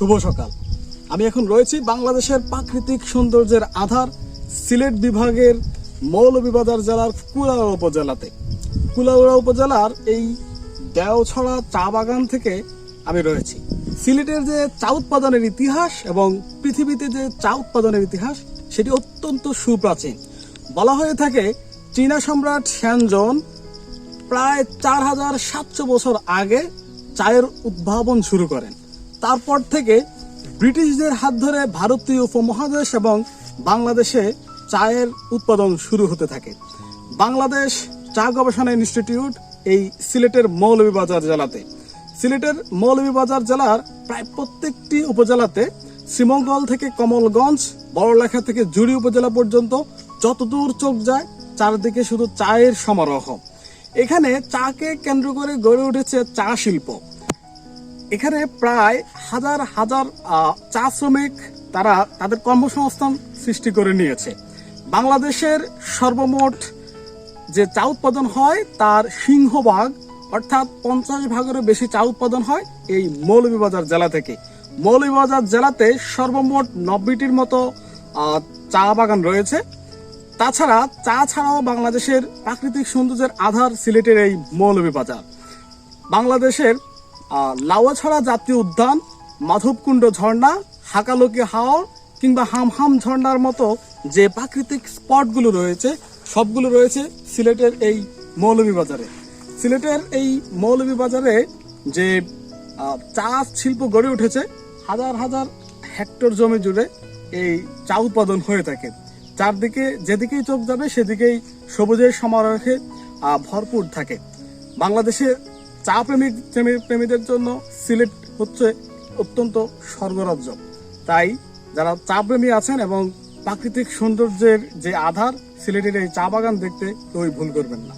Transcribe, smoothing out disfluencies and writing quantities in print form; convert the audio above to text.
শুভ সকাল। আমি এখন রয়েছি বাংলাদেশের প্রাকৃতিক সৌন্দর্যের আধার সিলেট বিভাগের মৌলভীবাজার জেলার কুলাউড়া উপজেলাতে। কুলাউড়া উপজেলার এই দেওছড়া চা বাগান থেকে আমি রয়েছি। সিলেটের যে চা উৎপাদনের ইতিহাস এবং পৃথিবীতে যে চা উৎপাদনের ইতিহাস সেটি অত্যন্ত সুপ্রাচীন। বলা হয়ে থাকে চীনা সম্রাট শ্যানজন প্রায় 4700 বছর আগে চায়ের উদ্ভাবন শুরু করেন। তারপর থেকে ব্রিটিশদের হাত ধরে ভারতীয় উপমহাদেশ এবং বাংলাদেশে চায়ের উৎপাদন শুরু হতে থাকে। বাংলাদেশ চা গবেষণা ইনস্টিটিউট এই সিলেটের মৌলভীবাজার জেলাতে। সিলেটের মৌলভীবাজার জেলার প্রায় প্রত্যেকটি উপজেলাতে শ্রীমঙ্গল থেকে কমলগঞ্জ, বড়লেখা থেকে জুড়ি উপজেলা পর্যন্ত যতদূর চোখ যায় চারদিকে শুধু চায়ের সমারোহ। এখানে চাকে কেন্দ্র করে গড়ে উঠেছে চা শিল্প। এখানে প্রায় হাজার হাজার চা শ্রমিক তারা তাদের কর্মসংস্থান সৃষ্টি করে নিয়েছে। বাংলাদেশের সর্বমোট যে চা উৎপাদন হয় তার সিংহভাগ অর্থাৎ 50 ভাগেরও বেশি চা উৎপাদন হয় এই মৌলভীবাজার জেলা থেকে। মৌলভীবাজার জেলাতে সর্বমোট 90টির মতো চা বাগান রয়েছে। তাছাড়া চা ছাড়াও বাংলাদেশের প্রাকৃতিক সৌন্দর্যের আধার সিলেটের এই মৌলভীবাজার। বাংলাদেশের লাউয়াছড়া জাতীয় উদ্যান, মাধবকুণ্ড ঝর্ণা, হাকালুকি হাওর কিংবা হামহাম ঝর্ণার মতো যে প্রাকৃতিক স্পটগুলো রয়েছে সবগুলো রয়েছে সিলেটের এই মৌলভীবাজারে। সিলেটের এই মৌলভীবাজারে যে চা শিল্প গড়ে উঠেছে, হাজার হাজার হেক্টর জমি জুড়ে এই চা উৎপাদন হয়ে থাকে। চারদিকে যেদিকেই চোখ যাবে সেদিকেই সবুজের সমারোহে ভরপুর থাকে। বাংলাদেশের চা প্রেমীদের জন্য সিলেট হচ্ছে অত্যন্ত স্বর্গরাজ্য। তাই যারা চা প্রেমী আছেন এবং প্রাকৃতিক সৌন্দর্যের যে আধার সিলেটের এই চা বাগান দেখতে কেউই ভুল করবেন না।